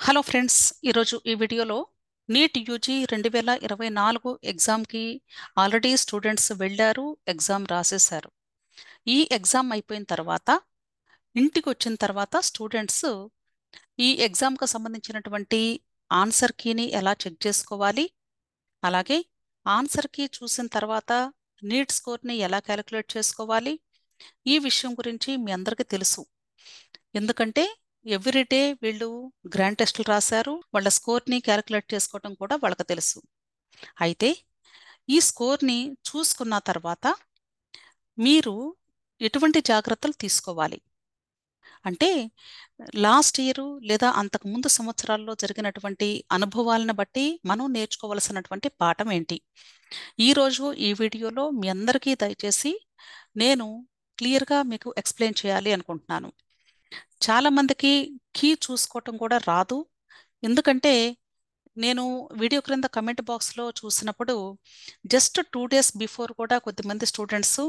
Hello friends, ఈరోజు ఈ వీడియోలో నీట్ యూజీ 2024 ఎగ్జామ్కి ఆల్రెడీ స్టూడెంట్స్ వెళ్ళారు, ఎగ్జామ్ రాసేశారు. ఈ ఎగ్జామ్ అయిపోయిన తర్వాత ఇంటికి వచ్చిన తర్వాత స్టూడెంట్స్ ఈ ఎగ్జామ్కి సంబంధించినటువంటి ఆన్సర్ కీని ఎలా చెక్ చేసుకోవాలి, అలాగే ఆన్సర్ కీ చూసిన తర్వాత నీట్ స్కోర్ని ఎలా క్యాలిక్యులేట్ చేసుకోవాలి, ఈ విషయం గురించి మీ అందరికీ తెలుసు. ఎందుకంటే ఎవ్రీడే వీళ్ళు గ్రాండ్ టెస్టులు రాశారు, వాళ్ళ స్కోర్ని క్యాలిక్యులేట్ చేసుకోవటం కూడా వాళ్ళకి తెలుసు. అయితే ఈ స్కోర్ని చూసుకున్న తర్వాత మీరు ఎటువంటి జాగ్రత్తలు తీసుకోవాలి అంటే, లాస్ట్ ఇయర్ లేదా అంతకు ముందు సంవత్సరాల్లో జరిగినటువంటి అనుభవాలను బట్టి మనం నేర్చుకోవాల్సినటువంటి పాఠం ఏంటి, ఈరోజు ఈ వీడియోలో మీ అందరికీ దయచేసి నేను క్లియర్గా మీకు ఎక్స్ప్లెయిన్ చేయాలి అనుకుంటున్నాను. చాలామందికి కీ చూసుకోవటం కూడా రాదు. ఎందుకంటే నేను వీడియో క్రింద కమెంట్ బాక్స్లో చూసినప్పుడు జస్ట్ 2 days బిఫోర్ కూడా కొద్దిమంది స్టూడెంట్స్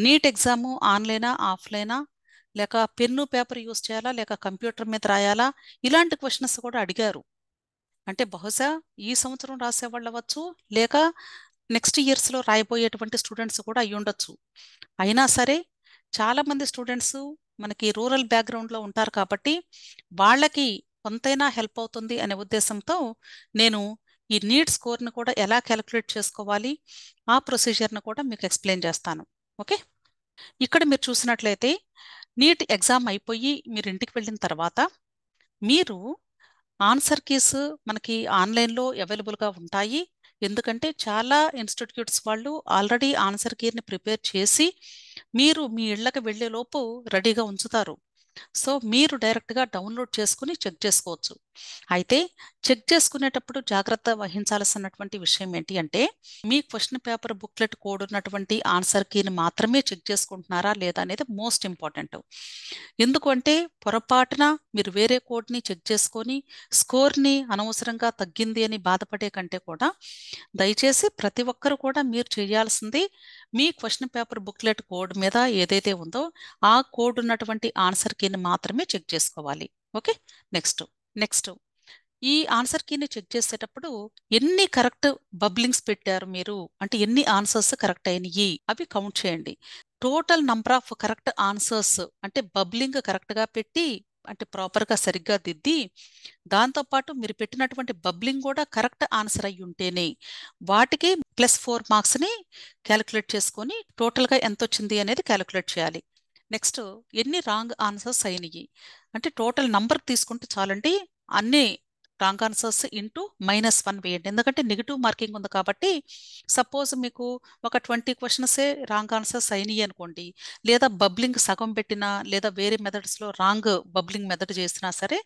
నీట్ ఎగ్జాము ఆన్లైనా ఆఫ్లైనా, లేక పెన్ను పేపర్ యూస్ చేయాలా లేక కంప్యూటర్ మీద రాయాలా, ఇలాంటి క్వశ్చన్స్ కూడా అడిగారు. అంటే బహుశా ఈ సంవత్సరం రాసేవాళ్ళు అవ్వచ్చు, లేక నెక్స్ట్ ఇయర్స్లో రాయబోయేటువంటి స్టూడెంట్స్ కూడా అయి ఉండొచ్చు. అయినా సరే చాలామంది స్టూడెంట్స్ మనకి రూరల్ బ్యాక్గ్రౌండ్లో ఉంటారు కాబట్టి వాళ్ళకి కొంతైనా హెల్ప్ అవుతుంది అనే ఉద్దేశంతో నేను ఈ నీట్ స్కోర్ని కూడా ఎలా క్యాలిక్యులేట్ చేసుకోవాలి, ఆ ప్రొసీజర్ని కూడా మీకు ఎక్స్ప్లెయిన్ చేస్తాను. ఓకే, ఇక్కడ మీరు చూసినట్లయితే నీట్ ఎగ్జామ్ అయిపోయి మీరు ఇంటికి వెళ్ళిన తర్వాత మీరు ఆన్సర్ కీస్ మనకి ఆన్లైన్లో అవైలబుల్గా ఉంటాయి. ఎందుకంటే చాలా ఇన్స్టిట్యూట్స్ వాళ్ళు ఆల్రెడీ ఆన్సర్ కీని ప్రిపేర్ చేసి మీరు మీ ఇళ్ళకి వెళ్ళేలోపు రెడీగా ఉంచుతారు. సో మీరు డైరెక్ట్గా డౌన్లోడ్ చేసుకుని చెక్ చేసుకోవచ్చు. అయితే చెక్ చేసుకునేటప్పుడు జాగ్రత్త వహించాల్సినటువంటి విషయం ఏంటి అంటే, మీ క్వశ్చన్ పేపర్ బుక్లెట్ కోడ్ ఉన్నటువంటి ఆన్సర్ కీని మాత్రమే చెక్ చేసుకుంటున్నారా లేదా అనేది మోస్ట్ ఇంపార్టెంట్. ఎందుకంటే పొరపాటున మీరు వేరే కోడ్ని చెక్ చేసుకొని స్కోర్ని అనవసరంగా తగ్గింది అని బాధపడే కంటే కూడా దయచేసి ప్రతి ఒక్కరు కూడా మీరు చేయాల్సింది మీ క్వశ్చన్ పేపర్ బుక్లెట్ కోడ్ మీద ఏదైతే ఉందో ఆ కోడ్ ఉన్నటువంటి ఆన్సర్ కీని మాత్రమే చెక్ చేసుకోవాలి. ఓకే, నెక్స్ట్ నెక్స్ట్ ఈ ఆన్సర్ కీని చెక్ చేసేటప్పుడు ఎన్ని కరెక్ట్ బబ్లింగ్స్ పెట్టారు మీరు, అంటే ఎన్ని ఆన్సర్స్ కరెక్ట్ అయినాయి అవి కౌంట్ చేయండి. Total number of correct answers అంటే బబ్లింగ్ కరెక్ట్గా పెట్టి, అంటే ప్రాపర్గా సరిగ్గా దిద్ది, దాంతోపాటు మీరు పెట్టినటువంటి బబ్లింగ్ కూడా కరెక్ట్ ఆన్సర్ అయ్యి ఉంటేనే వాటికి +4 మార్క్స్ని క్యాలిక్యులేట్ చేసుకొని టోటల్గా ఎంత వచ్చింది అనేది క్యాలిక్యులేట్ చేయాలి. నెక్స్ట్ ఎన్ని రాంగ్ ఆన్సర్స్ అయినాయి, అంటే టోటల్ నంబర్ తీసుకుంటే చాలండి, అన్ని రాంగ్ ఆన్సర్స్ ఇంటూ -1 వేయండి. ఎందుకంటే నెగిటివ్ మార్కింగ్ ఉంది కాబట్టి సపోజ్ మీకు ఒక 20 క్వశ్చన్సే రాంగ్ ఆన్సర్స్ అయినాయి అనుకోండి, లేదా బబ్లింగ్ సగం పెట్టినా లేదా వేరే మెథడ్స్లో రాంగ్ బబ్లింగ్ మెథడ్ చేసినా సరే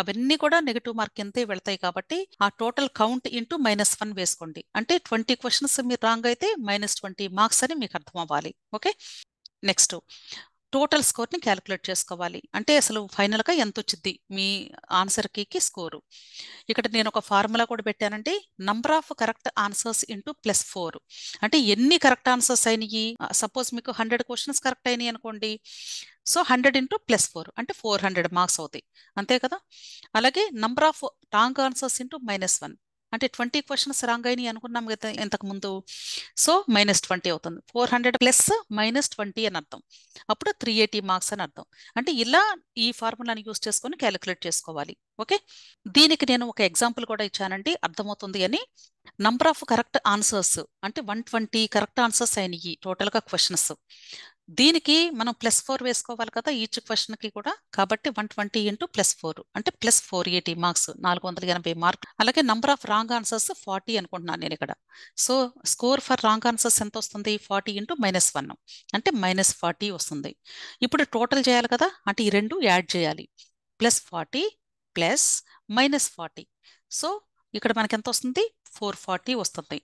అవన్నీ కూడా నెగిటివ్ మార్క్ ఎంతే వెళ్తాయి. కాబట్టి ఆ టోటల్ కౌంట్ ఇంటూ -1 వేసుకోండి. అంటే 20 క్వశ్చన్స్ మీరు రాంగ్ అయితే -20 మార్క్స్ అని మీకు అర్థం అవ్వాలి. ఓకే, నెక్స్ట్ టోటల్ స్కోర్ని క్యాలిక్యులేట్ చేసుకోవాలి. అంటే అసలు ఫైనల్గా ఎంత వచ్చింది మీ ఆన్సర్ కీకి స్కోరు. ఇక్కడ నేను ఒక ఫార్ములా కూడా పెట్టానంటే, number of correct answers into +4, అంటే ఎన్ని కరెక్ట్ ఆన్సర్స్ అయినాయి. సపోజ్ మీకు 100 క్వశ్చన్స్ కరెక్ట్ అయినాయి అనుకోండి, సో 100 ఇంటూ +4 అంటే 400 మార్క్స్ అవుతాయి, అంతే కదా. అలాగే number of wrong answers into -1, అంటే 20 క్వశ్చన్స్ రాంగ్ అయినాయి అనుకున్నాం కదా ఇంతకు ముందు, సో -20 అవుతుంది. 400 ప్లస్ -20 అని అర్థం, అప్పుడు 380 మార్క్స్ అని అర్థం. అంటే ఇలా ఈ ఫార్ములాని యూస్ చేసుకొని క్యాలిక్యులేట్ చేసుకోవాలి. ఓకే, దీనికి నేను ఒక ఎగ్జాంపుల్ కూడా ఇచ్చానండి, అర్థమవుతుంది అని. నంబర్ ఆఫ్ కరెక్ట్ ఆన్సర్స్ అంటే 120 కరెక్ట్ ఆన్సర్స్ అయినాయి టోటల్గా క్వశ్చన్స్, దీనికి మనం +4 వేసుకోవాలి కదా ఈచ్ క్వశ్చన్కి కూడా, కాబట్టి 120 ఇంటూ +4 అంటే +480 మార్క్స్, 480 మార్క్స్. అలాగే నంబర్ ఆఫ్ రాంగ్ ఆన్సర్స్ 40 అనుకుంటున్నాను నేను ఇక్కడ. So score for wrong answers ఎంత వస్తుంది, 40 ఇంటూ -1 అంటే -40 వస్తుంది. ఇప్పుడు టోటల్ చేయాలి కదా, అంటే ఈ రెండు యాడ్ చేయాలి, +40 ప్లస్ -40. సో ఇక్కడ మనకి ఎంత వస్తుంది, 440 వస్తుంది.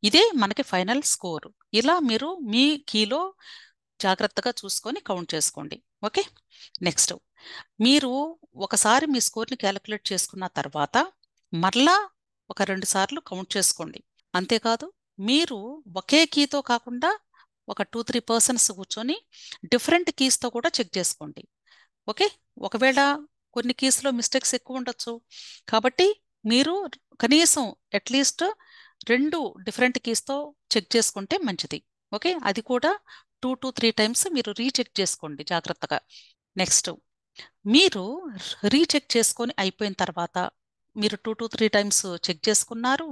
ఇదే మనకి ఫైనల్ స్కోర్. ఇలా మీరు మీ కీలో జాగ్రత్తగా చూసుకొని కౌంట్ చేసుకోండి. ఓకే, నెక్స్ట్ మీరు ఒకసారి మీ స్కోర్ని క్యాలిక్యులేట్ చేసుకున్న తర్వాత మరలా ఒక 2 సార్లు కౌంట్ చేసుకోండి. అంతేకాదు మీరు ఒకే కీతో కాకుండా ఒక 2-3 పర్సన్స్ కూర్చొని డిఫరెంట్ కీస్తో కూడా చెక్ చేసుకోండి. ఓకే, ఒకవేళ కొన్ని కీస్లో మిస్టేక్స్ ఎక్కువ ఉండొచ్చు. కాబట్టి మీరు కనీసం అట్లీస్ట్ 2 డిఫరెంట్ కీస్తో చెక్ చేసుకుంటే మంచిది. ఓకే, అది కూడా 2 to 3 టైమ్స్ మీరు రీచెక్ చేసుకోండి జాగ్రత్తగా. నెక్స్ట్, మీరు రీచెక్ చేసుకొని అయిపోయిన తర్వాత మీరు 2 to 3 టైమ్స్ చెక్ చేసుకున్నారు,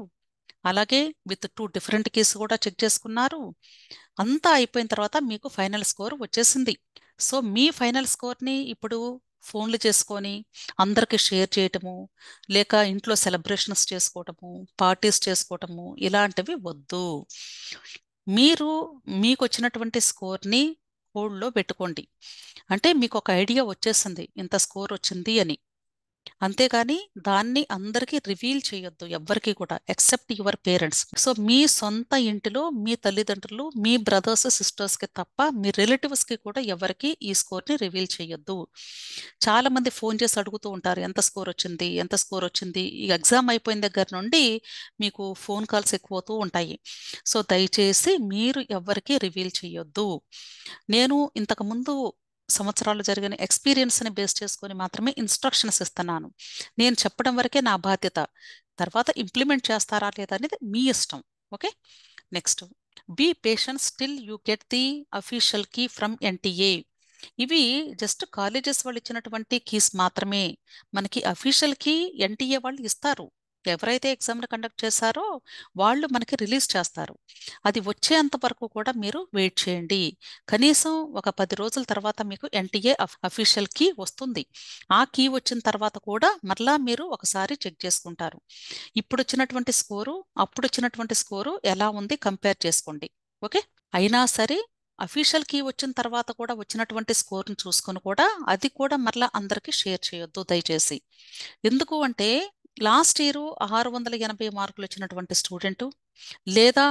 అలాగే విత్ 2 డిఫరెంట్ కేసు కూడా చెక్ చేసుకున్నారు. అంతా అయిపోయిన తర్వాత మీకు ఫైనల్ స్కోర్ వచ్చేసింది. సో మీ ఫైనల్ స్కోర్ని ఇప్పుడు ఫోన్లు చేసుకొని అందరికి షేర్ చేయటము, లేక ఇంట్లో సెలబ్రేషన్స్ చేసుకోవటము, పార్టీస్ చేసుకోవటము ఇలాంటివి వద్దు. మీరు మీకు వచ్చినటువంటి స్కోర్ని హోల్డ్లో పెట్టుకోండి. అంటే మీకు ఒక ఐడియా వచ్చేసింది ఇంత స్కోర్ వచ్చింది అని. అంతేగాని దాన్ని అందరికీ రివీల్ చేయొద్దు, ఎవ్వరికి కూడా, ఎక్సెప్ట్ యువర్ పేరెంట్స్. సో మీ సొంత ఇంటిలో మీ తల్లిదండ్రులు, మీ బ్రదర్స్ సిస్టర్స్కి తప్ప మీ రిలేటివ్స్కి కూడా ఎవరికి ఈ స్కోర్ని రివీల్ చేయొద్దు. చాలా మంది ఫోన్ చేసి అడుగుతూ ఉంటారు, ఎంత స్కోర్ వచ్చింది, ఎంత స్కోర్ వచ్చింది. ఈ ఎగ్జామ్ అయిపోయిన దగ్గర నుండి మీకు ఫోన్ కాల్స్ ఎక్కువ అవుతూ ఉంటాయి. సో దయచేసి మీరు ఎవరికి రివీల్ చేయొద్దు. నేను ఇంతకుముందు సంవత్సరాలు జరిగిన ఎక్స్పీరియన్స్ని బేస్ చేసుకొని మాత్రమే ఇన్స్ట్రక్షన్స్ ఇస్తున్నాను. నేను చెప్పడం వరకే నా బాధ్యత. తర్వాత ఇంప్లిమెంట్ చేస్తారా లేదా అనేది మీ ఇష్టం. Okay, next, be patient still you get the official key from NTA. ఇవి జస్ట్ కాలేజెస్ వాళ్ళు ఇచ్చినటువంటి కీస్ మాత్రమే. మనకి అఫీషియల్ కీ ఎన్టీఏ వాళ్ళు ఇస్తారు. ఎవరైతే ఎగ్జామ్ని కండక్ట్ చేశారో వాళ్ళు మనకి రిలీజ్ చేస్తారు. అది వచ్చేంత వరకు కూడా మీరు వెయిట్ చేయండి. కనీసం ఒక 10 రోజుల తర్వాత మీకు ఎన్టీఏ అఫీషియల్ కీ వస్తుంది. ఆ కీ వచ్చిన తర్వాత కూడా మరలా మీరు ఒకసారి చెక్ చేసుకుంటారు. ఇప్పుడు వచ్చినటువంటి స్కోరు, అప్పుడు వచ్చినటువంటి స్కోరు ఎలా ఉంది కంపేర్ చేసుకోండి. ఓకే, అయినా సరే అఫీషియల్ కీ వచ్చిన తర్వాత కూడా వచ్చినటువంటి స్కోర్ని చూసుకొని కూడా అది కూడా మరలా అందరికీ షేర్ చేయొద్దు దయచేసి. ఎందుకు అంటే లాస్ట్ ఇయర్ 680 మార్కులు వచ్చినటువంటి స్టూడెంటు, లేదా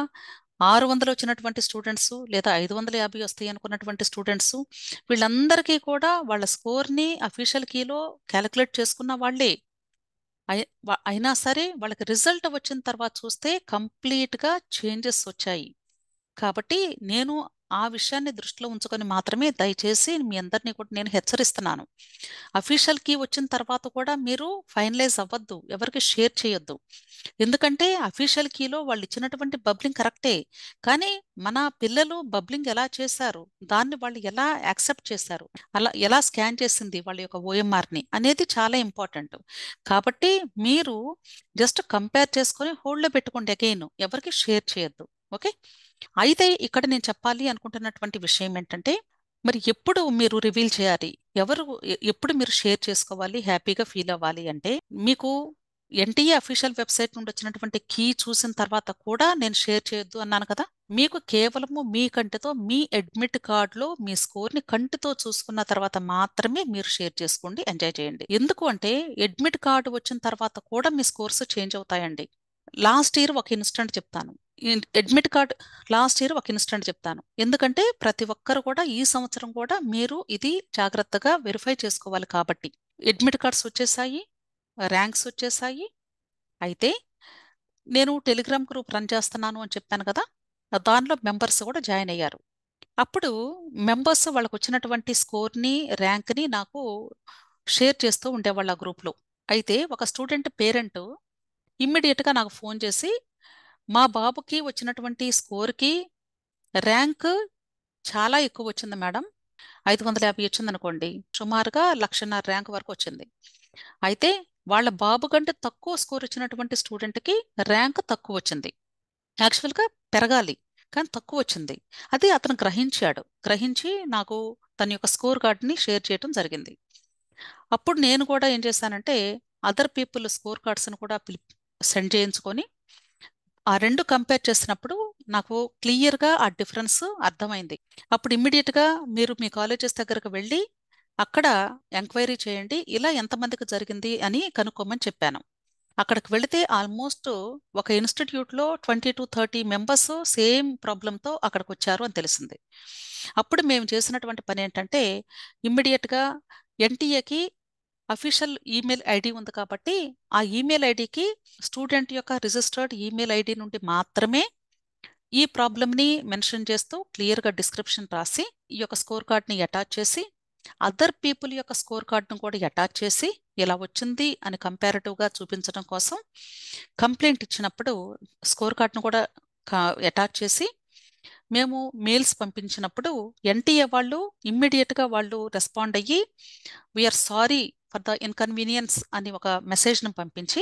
600 వచ్చినటువంటి స్టూడెంట్స్, లేదా 550 వస్తాయి అనుకున్నటువంటి స్టూడెంట్స్, వీళ్ళందరికీ కూడా వాళ్ళ స్కోర్ని అఫీషియల్ కీలో క్యాలిక్యులేట్ చేసుకున్న వాళ్ళే. అయినా సరే వాళ్ళకి రిజల్ట్ వచ్చిన తర్వాత చూస్తే కంప్లీట్గా చేంజెస్ వచ్చాయి. కాబట్టి నేను ఆ విషయాన్ని దృష్టిలో ఉంచుకొని మాత్రమే దయచేసి మీ అందరినీ కూడా నేను హెచ్చరిస్తున్నాను. అఫీషియల్ కీ వచ్చిన తర్వాత కూడా మీరు ఫైనలైజ్ అవ్వద్దు, ఎవరికి షేర్ చేయొద్దు. ఎందుకంటే అఫీషియల్ కీలో వాళ్ళు ఇచ్చినటువంటి బబ్లింగ్ కరెక్టే, కానీ మన పిల్లలు బబ్లింగ్ ఎలా చేశారు, దాన్ని వాళ్ళు ఎలా యాక్సెప్ట్ చేశారు, అలా ఎలా స్కాన్ చేసింది వాళ్ళ యొక్క ఓఎంఆర్ని అనేది చాలా ఇంపార్టెంట్. కాబట్టి మీరు జస్ట్ కంపేర్ చేసుకొని హోల్డ్లో పెట్టుకోండి, అగైన్ ఎవరికి షేర్ చేయొద్దు. ఓకే, అయితే ఇక్కడ నేను చెప్పాలి అనుకుంటున్నటువంటి విషయం ఏంటంటే, మరి ఎప్పుడు మీరు రివీల్ చేయాలి, ఎప్పుడు మీరు షేర్ చేసుకోవాలి, హ్యాపీగా ఫీల్ అవ్వాలి అంటే, మీకు ఎన్టీఏ అఫీషియల్ వెబ్సైట్ నుండి వచ్చినటువంటి కీ చూసిన తర్వాత కూడా నేను షేర్ చేయొద్దు అన్నాను కదా. మీకు కేవలము మీ కంటితో మీ అడ్మిట్ కార్డులో మీ స్కోర్ని కంటితో చూసుకున్న తర్వాత మాత్రమే మీరు షేర్ చేసుకోండి, ఎంజాయ్ చేయండి. ఎందుకు అంటే అడ్మిట్ కార్డు వచ్చిన తర్వాత కూడా మీ స్కోర్స్ చేంజ్ అవుతాయండి. లాస్ట్ ఇయర్ ఒక ఇన్స్టెంట్ చెప్తాను. అడ్మిట్ కార్డ్ లాస్ట్ ఇయర్ ఒక ఇన్స్టెంట్ చెప్తాను, ఎందుకంటే ప్రతి ఒక్కరు కూడా ఈ సంవత్సరం కూడా మీరు ఇది జాగ్రత్తగా వెరిఫై చేసుకోవాలి. కాబట్టి అడ్మిట్ కార్డ్స్ వచ్చేసాయి, ర్యాంక్స్ వచ్చేసాయి. అయితే నేను టెలిగ్రామ్ గ్రూప్ రన్ చేస్తున్నాను అని చెప్పాను కదా, దానిలో మెంబర్స్ కూడా జాయిన్ అయ్యారు. అప్పుడు మెంబర్స్ వాళ్ళకు వచ్చినటువంటి స్కోర్ని, ర్యాంక్ని నాకు షేర్ చేస్తూ ఉండేవాళ్ళు ఆ గ్రూప్లో. అయితే ఒక స్టూడెంట్ పేరెంట్ ఇమ్మీడియట్గా నాకు ఫోన్ చేసి, మా బాబుకి వచ్చినటువంటి స్కోర్కి ర్యాంక్ చాలా ఎక్కువ వచ్చింది మేడం, 550 వచ్చింది అనుకోండి, సుమారుగా 1,50,000 ర్యాంక్ వరకు వచ్చింది. అయితే వాళ్ళ బాబు కంటే తక్కువ స్కోర్ వచ్చినటువంటి స్టూడెంట్కి ర్యాంక్ తక్కువ వచ్చింది. యాక్చువల్గా పెరగాలి, కానీ తక్కువ వచ్చింది. అది అతను గ్రహించి నాకు తన యొక్క స్కోర్ కార్డ్ని షేర్ చేయడం జరిగింది. అప్పుడు నేను కూడా ఏం చేశానంటే అదర్ పీపుల్ స్కోర్ కార్డ్స్ని కూడా సెండ్ చేయించుకొని ఆ రెండు కంపేర్ చేసినప్పుడు నాకు క్లియర్గా ఆ డిఫరెన్స్ అర్థమైంది. అప్పుడు ఇమ్మీడియట్గా మీరు మీ కాలేజెస్ దగ్గరకు వెళ్ళి అక్కడ ఎంక్వైరీ చేయండి, ఇలా ఎంతమందికి జరిగింది అని కనుక్కోమని చెప్పాను. అక్కడికి వెళితే ఆల్మోస్ట్ ఒక ఇన్స్టిట్యూట్లో 20 to 30 మెంబర్స్ సేమ్ ప్రాబ్లంతో అక్కడికి వచ్చారు అని తెలిసింది. అప్పుడు మేము చేసినటువంటి పని ఏంటంటే, ఇమ్మీడియట్గా ఎన్టీఏకి అఫీషియల్ ఈమెయిల్ ఐడి ఉంది కాబట్టి ఆ ఈమెయిల్ ఐడికి స్టూడెంట్ యొక్క రిజిస్టర్డ్ ఈమెయిల్ ఐడి నుండి మాత్రమే ఈ ప్రాబ్లమ్ని మెన్షన్ చేస్తూ క్లియర్గా డిస్క్రిప్షన్ రాసి ఈ యొక్క స్కోర్ కార్డ్ని అటాచ్ చేసి, అదర్ పీపుల్ యొక్క స్కోర్ కార్డ్ను కూడా అటాచ్ చేసి, ఇలా వచ్చింది అని కంపారిటివ్గా చూపించడం కోసం కంప్లైంట్ ఇచ్చినప్పుడు స్కోర్ కార్డ్ను కూడా అటాచ్ చేసి మేము మెయిల్స్ పంపించినప్పుడు ఎన్టీఏ వాళ్ళు ఇమ్మీడియట్గా వాళ్ళు రెస్పాండ్ అయ్యి we are sorry for the inconvenience అని ఒక మెసేజ్ను పంపించి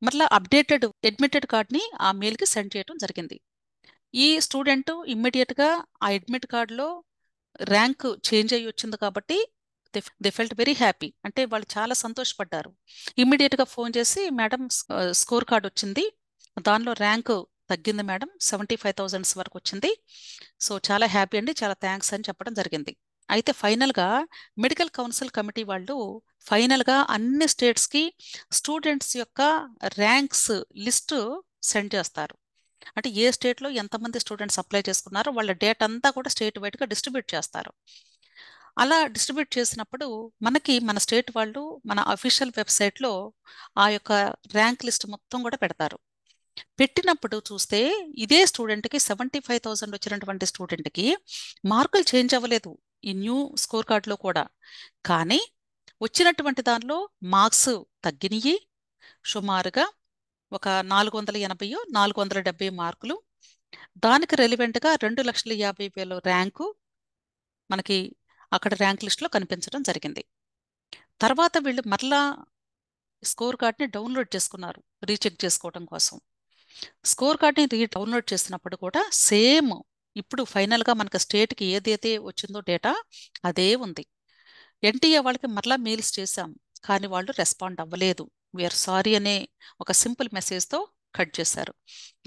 మరలా అప్డేటెడ్ అడ్మిటెడ్ కార్డ్ని ఆ మెయిల్కి సెండ్ చేయడం జరిగింది. ఈ స్టూడెంట్ ఇమ్మీడియట్గా ఆ అడ్మిట్ కార్డులో ర్యాంక్ చేంజ్ అయ్యి వచ్చింది కాబట్టి దే ఫెల్ట్ వెరీ హ్యాపీ. అంటే వాళ్ళు చాలా సంతోషపడ్డారు. ఇమ్మీడియట్గా ఫోన్ చేసి మేడం స్కోర్ కార్డ్ వచ్చింది, దానిలో ర్యాంక్ తగ్గింది మేడం, 75,000 వరకు వచ్చింది, సో చాలా హ్యాపీ అండి, చాలా థ్యాంక్స్ అని చెప్పడం జరిగింది. అయితే ఫైనల్గా మెడికల్ కౌన్సిల్ కమిటీ వాళ్ళు ఫైనల్గా అన్ని స్టేట్స్కి స్టూడెంట్స్ యొక్క ర్యాంక్స్ లిస్టు సెండ్ చేస్తారు. అంటే ఏ స్టేట్లో ఎంతమంది స్టూడెంట్స్ అప్లై చేసుకున్నారో వాళ్ళ డేట్ అంతా కూడా స్టేట్ వైడ్గా డిస్ట్రిబ్యూట్ చేస్తారు. అలా డిస్ట్రిబ్యూట్ చేసినప్పుడు మనకి మన స్టేట్ వాళ్ళు మన అఫీషియల్ వెబ్సైట్లో ఆ యొక్క ర్యాంక్ లిస్ట్ మొత్తం కూడా పెడతారు. పెట్టినప్పుడు చూస్తే ఇదే స్టూడెంట్కి 75,000 వచ్చినటువంటి స్టూడెంట్కి మార్కులు చేంజ్ అవ్వలేదు ఈ న్యూ స్కోర్ కార్డులో కూడా. కానీ వచ్చినటువంటి దానిలో మార్క్స్ తగ్గినాయి, సుమారుగా ఒక 480 470 మార్కులు. దానికి రెలివెంట్గా 2,50,000 ర్యాంకు మనకి అక్కడ ర్యాంక్ లిస్ట్లో కనిపించడం జరిగింది. తర్వాత వీళ్ళు మరలా స్కోర్ కార్డ్ని డౌన్లోడ్ చేసుకున్నారు రీచెక్ చేసుకోవడం కోసం. స్కోర్ కార్డ్ని డౌన్లోడ్ చేసినప్పుడు కూడా సేమ్ ఇప్పుడు ఫైనల్గా మనకు స్టేట్కి ఏదైతే వచ్చిందో డేటా అదే ఉంది. ఎన్టీఏ వాళ్ళకి మరలా మెయిల్స్ చేశాం, కానీ వాళ్ళు రెస్పాండ్ అవ్వలేదు. వీఆర్ సారీ అనే ఒక సింపుల్ మెసేజ్తో కట్ చేశారు.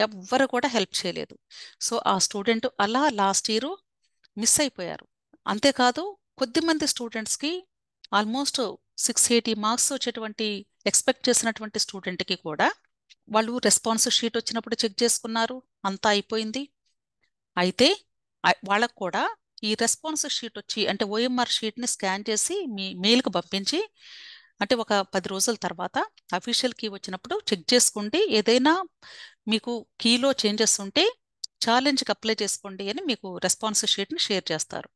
ఎవ్వరు కూడా హెల్ప్ చేయలేదు. సో ఆ స్టూడెంట్ అలా లాస్ట్ ఇయర్ మిస్ అయిపోయారు. అంతేకాదు కొద్దిమంది స్టూడెంట్స్కి ఆల్మోస్ట్ 680 మార్క్స్ వచ్చేటువంటి ఎక్స్పెక్ట్ చేసినటువంటి స్టూడెంట్కి కూడా వాళ్ళు రెస్పాన్స్ షీట్ వచ్చినప్పుడు చెక్ చేసుకున్నారు, అంతా అయిపోయింది. అయితే వాళ్ళకు కూడా ఈ రెస్పాన్స్ షీట్ వచ్చి అంటే ఓఎంఆర్ షీట్ని స్కాన్ చేసి మీ మెయిల్కి పంపించి అంటే ఒక 10 రోజుల తర్వాత అఫీషియల్ కీ వచ్చినప్పుడు చెక్ చేసుకోండి, ఏదైనా మీకు కీలో చేంజెస్ ఉంటే ఛాలెంజ్కి అప్లై చేసుకోండి అని మీకు రెస్పాన్స్ షీట్ని షేర్ చేస్తారు.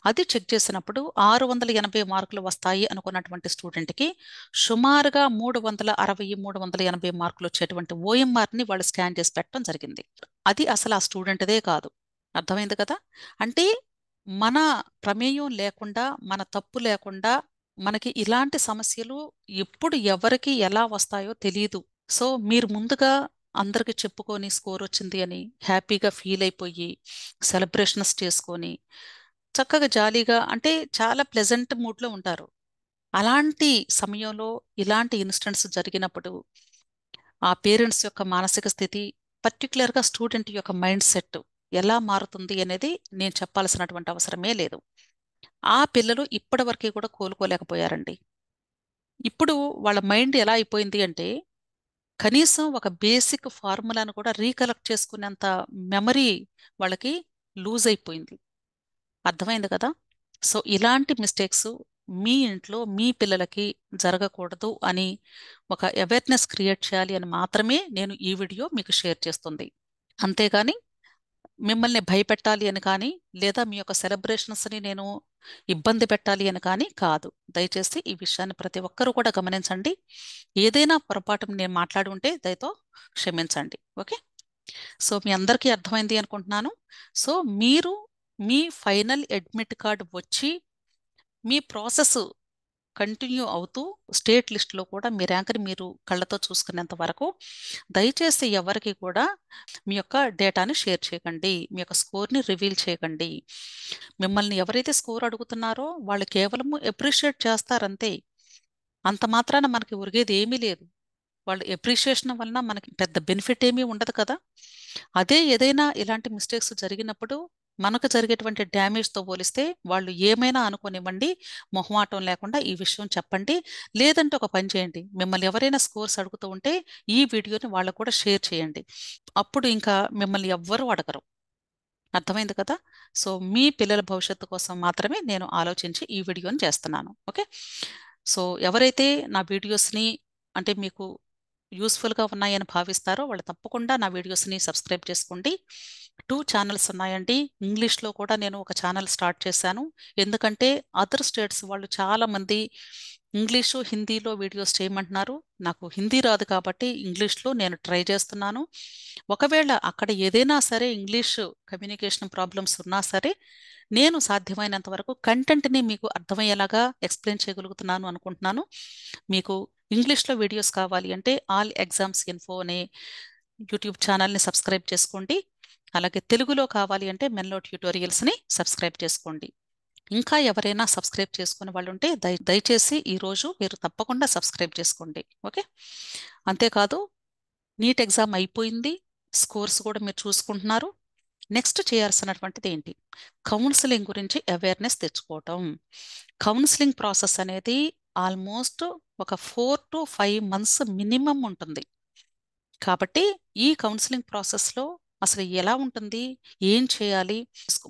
అది చెక్ చేసినప్పుడు 680 మార్కులు వస్తాయి అనుకున్నటువంటి స్టూడెంట్కి సుమారుగా 360 380 మార్కులు వచ్చేటువంటి ఓఎంఆర్ని వాళ్ళు స్కాన్ చేసి పెట్టడం జరిగింది. అది అసలు ఆ స్టూడెంట్దే కాదు. అర్థమైంది కదా? అంటే మన ప్రమేయం లేకుండా, మన తప్పు లేకుండా మనకి ఇలాంటి సమస్యలు ఎప్పుడు ఎవరికి ఎలా వస్తాయో తెలియదు. సో మీరు ముందుగా అందరికి చెప్పుకొని స్కోర్ వచ్చింది అని హ్యాపీగా ఫీల్ అయిపోయి సెలబ్రేషన్స్ చేసుకొని చక్కగా జాలీగా అంటే చాలా ప్లెజెంట్ మూడ్లో ఉంటారు. అలాంటి సమయంలో ఇలాంటి ఇన్సిడెంట్స్ జరిగినప్పుడు ఆ పేరెంట్స్ యొక్క మానసిక స్థితి, పర్టికులర్గా స్టూడెంట్ యొక్క మైండ్ సెట్ ఎలా మారుతుంది అనేది నేను చెప్పాల్సినటువంటి అవసరమే లేదు. ఆ పిల్లలు ఇప్పటి వరకు కూడా కోలుకోలేకపోయారండి. ఇప్పుడు వాళ్ళ మైండ్ ఎలా అయిపోయింది అంటే కనీసం ఒక బేసిక్ ఫార్ములాను కూడా రీకలెక్ట్ చేసుకునేంత మెమరీ వాళ్ళకి లూజ్ అయిపోయింది. అర్థమైంది కదా? సో ఇలాంటి మిస్టేక్స్ మీ ఇంట్లో మీ పిల్లలకి జరగకూడదు అని ఒక అవేర్నెస్ క్రియేట్ చేయాలి అని మాత్రమే నేను ఈ వీడియో మీకు షేర్ చేస్తుంది. అంతేగాని మిమ్మల్ని భయపెట్టాలి అని కానీ లేదా మీ యొక్క సెలబ్రేషన్స్ని నేను ఇబ్బంది పెట్టాలి అని కానీ కాదు. దయచేసి ఈ విషయాన్ని ప్రతి ఒక్కరూ కూడా గమనించండి. ఏదైనా పొరపాటు నేను మాట్లాడి ఉంటే దయతో క్షమించండి. ఓకే, సో మీ అందరికీ అర్థమైంది అనుకుంటున్నాను. సో మీరు మీ ఫైనల్ అడ్మిట్ కార్డ్ వచ్చి మీ ప్రాసెస్ కంటిన్యూ అవుతూ స్టేట్ లిస్ట్లో కూడా మీ ర్యాంక్ని మీరు కళ్ళతో చూసుకునేంత వరకు దయచేసి ఎవరికి కూడా మీ యొక్క డేటాని షేర్ చేయకండి, మీ యొక్క స్కోర్ని రివీల్ చేయకండి. మిమ్మల్ని ఎవరైతే స్కోర్ అడుగుతున్నారో వాళ్ళు కేవలము అప్రిషియేట్ చేస్తారంతే. అంత మాత్రాన మనకి ఒరిగేది ఏమీ లేదు. వాళ్ళు అప్రిషియేషన్ వలన మనకి పెద్ద బెనిఫిట్ ఏమీ ఉండదు కదా. అదే ఏదైనా ఇలాంటి మిస్టేక్స్ జరిగినప్పుడు మనకు జరిగేటువంటి డ్యామేజ్తో పోలిస్తే వాళ్ళు ఏమైనా అనుకోనివ్వండి, మొహమాటం లేకుండా ఈ విషయం చెప్పండి. లేదంటే ఒక పని చేయండి, మిమ్మల్ని ఎవరైనా స్కోర్స్ అడుగుతూ ఉంటే ఈ వీడియోని వాళ్ళకు కూడా షేర్ చేయండి. అప్పుడు ఇంకా మిమ్మల్ని ఎవ్వరూ అడగరు. అర్థమైంది కదా? సో మీ పిల్లల భవిష్యత్తు కోసం మాత్రమే నేను ఆలోచించి ఈ వీడియోని చేస్తున్నాను. ఓకే, సో ఎవరైతే నా వీడియోస్ని అంటే మీకు యూస్ఫుల్గా ఉన్నాయని భావిస్తారో వాళ్ళు తప్పకుండా నా వీడియోస్ని సబ్స్క్రైబ్ చేసుకోండి. 2 ఛానల్స్ ఉన్నాయండి. ఇంగ్లీష్లో కూడా నేను ఒక ఛానల్ స్టార్ట్ చేశాను. ఎందుకంటే అదర్ స్టేట్స్ వాళ్ళు చాలామంది ఇంగ్లీషు హిందీలో వీడియోస్ చేయమంటున్నారు. నాకు హిందీ రాదు కాబట్టి ఇంగ్లీష్లో నేను ట్రై చేస్తున్నాను. ఒకవేళ అక్కడ ఏదైనా సరే ఇంగ్లీష్ కమ్యూనికేషన్ ప్రాబ్లమ్స్ ఉన్నా సరే నేను సాధ్యమైనంత వరకు కంటెంట్ని మీకు అర్థమయ్యేలాగా ఎక్స్ప్లెయిన్ చేయగలుగుతున్నాను అనుకుంటున్నాను. మీకు ఇంగ్లీష్లో వీడియోస్ కావాలి అంటే ఆల్ ఎగ్జామ్స్ ఇన్ఫో అనే యూట్యూబ్ ఛానల్ని సబ్స్క్రైబ్ చేసుకోండి. అలాగే తెలుగులో కావాలి అంటే మెన్లో ట్యూటోరియల్స్ని సబ్స్క్రైబ్ చేసుకోండి. ఇంకా ఎవరైనా సబ్స్క్రైబ్ చేసుకునే వాళ్ళు ఉంటే దయచేసి ఈరోజు మీరు తప్పకుండా సబ్స్క్రైబ్ చేసుకోండి. ఓకే, అంతేకాదు నీట్ ఎగ్జామ్ అయిపోయింది, స్కోర్స్ కూడా మీరు చూసుకుంటున్నారు. నెక్స్ట్ చేయాల్సినటువంటిది ఏంటి? కౌన్సిలింగ్ గురించి అవేర్నెస్ తెచ్చుకోవటం. కౌన్సిలింగ్ ప్రాసెస్ అనేది ఆల్మోస్ట్ ఒక 4 to 5 months మినిమం ఉంటుంది. కాబట్టి ఈ కౌన్సిలింగ్ ప్రాసెస్లో అసలు ఎలా ఉంటుంది, ఏం చేయాలి,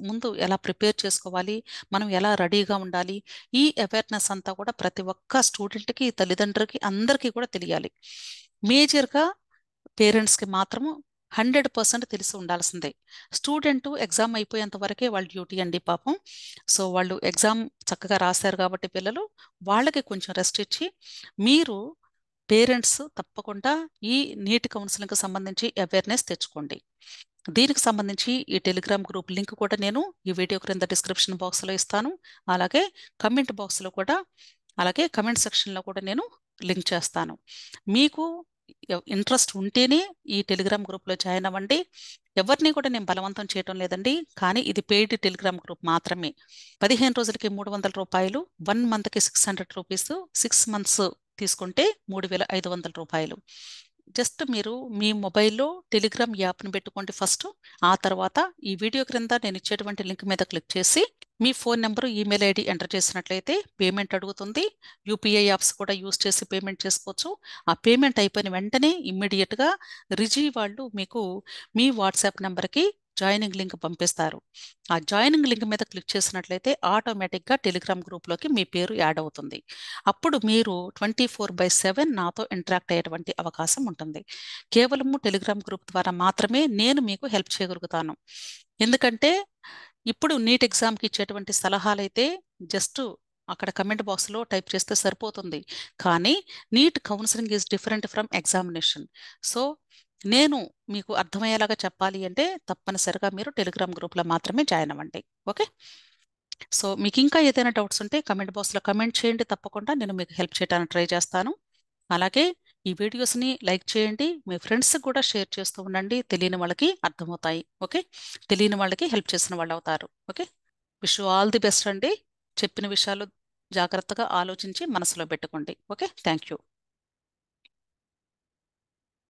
ముందు ఎలా ప్రిపేర్ చేసుకోవాలి, మనం ఎలా రెడీగా ఉండాలి, ఈ అవేర్నెస్ అంతా కూడా ప్రతి ఒక్క స్టూడెంట్కి, తల్లిదండ్రులకి, అందరికీ కూడా తెలియాలి. మేజర్గా పేరెంట్స్కి మాత్రము 100% తెలిసి ఉండాల్సిందే. స్టూడెంట్ ఎగ్జామ్ అయిపోయేంత వరకే వాళ్ళ డ్యూటీ అండి పాపం. సో వాళ్ళు ఎగ్జామ్ చక్కగా రాశారు కాబట్టి పిల్లలు, వాళ్ళకి కొంచెం రెస్ట్ ఇచ్చి మీరు పేరెంట్స్ తప్పకుండా ఈ నీట్ కౌన్సిలింగ్కి సంబంధించి అవేర్నెస్ తెచ్చుకోండి. దీనికి సంబంధించి ఈ టెలిగ్రామ్ గ్రూప్ లింక్ కూడా నేను ఈ వీడియో క్రింద డిస్క్రిప్షన్ బాక్స్లో ఇస్తాను. అలాగే కమెంట్ బాక్స్లో కూడా, అలాగే కమెంట్ సెక్షన్లో కూడా నేను లింక్ చేస్తాను. మీకు ఇంట్రెస్ట్ ఉంటేనే ఈ టెలిగ్రామ్ గ్రూప్లో జాయిన్ అవ్వండి. ఎవరిని కూడా నేను బలవంతం చేయటం లేదండి, కానీ ఇది పెయిడ్ టెలిగ్రామ్ గ్రూప్ మాత్రమే. 15 రోజులకి 300 రూపాయలు, 1 మంత్కి 600 రూపీస్, 6 months తీసుకుంటే 3500 రూపాయలు. జస్ట్ మీరు మీ మొబైల్లో టెలిగ్రామ్ యాప్ని పెట్టుకోండి ఫస్ట్. ఆ తర్వాత ఈ వీడియో క్రింద నేను ఇచ్చేటువంటి లింక్ మీద క్లిక్ చేసి మీ phone number, email ID enter చేసినట్లయితే పేమెంట్ అడుగుతుంది. యూపీఐ యాప్స్ కూడా యూస్ చేసి పేమెంట్ చేసుకోవచ్చు. ఆ పేమెంట్ అయిపోయిన వెంటనే ఇమ్మీడియట్గా రిజీ వాళ్ళు మీకు మీ వాట్సాప్ నెంబర్కి జాయినింగ్ లింక్ పంపిస్తారు. ఆ జాయినింగ్ లింక్ మీద క్లిక్ చేసినట్లయితే ఆటోమేటిక్గా టెలిగ్రామ్ గ్రూప్లోకి మీ పేరు యాడ్ అవుతుంది. అప్పుడు మీరు 24/7 నాతో ఇంటరాక్ట్ అయ్యేటువంటి అవకాశం ఉంటుంది. కేవలము టెలిగ్రామ్ గ్రూప్ ద్వారా మాత్రమే నేను మీకు హెల్ప్ చేయగలుగుతాను. ఎందుకంటే ఇప్పుడు నీట్ ఎగ్జామ్కి ఇచ్చేటువంటి సలహాలు అయితే జస్ట్ అక్కడ కమెంట్ బాక్స్లో టైప్ చేస్తే సరిపోతుంది. కానీ NEET counselling is different from examination. So నేను మీకు అర్థమయ్యేలాగా చెప్పాలి అంటే తప్పనిసరిగా మీరు టెలిగ్రామ్ గ్రూప్లో మాత్రమే జాయిన్ అవ్వండి. ఓకే, సో మీకు ఇంకా ఏదైనా డౌట్స్ ఉంటే కమెంట్ బాక్స్లో కమెంట్ చేయండి. తప్పకుండా నేను మీకు హెల్ప్ చేయడానికి ట్రై చేస్తాను. అలాగే ఈ వీడియోస్ని లైక్ చేయండి, మీ ఫ్రెండ్స్కి కూడా షేర్ చేస్తూ ఉండండి. తెలియని వాళ్ళకి అర్థమవుతాయి. ఓకే, తెలియని వాళ్ళకి హెల్ప్ చేసిన వాళ్ళు అవుతారు. Okay, wish you all the best అండి. చెప్పిన విషయాలు జాగ్రత్తగా ఆలోచించి మనసులో పెట్టుకోండి. Okay, thank you.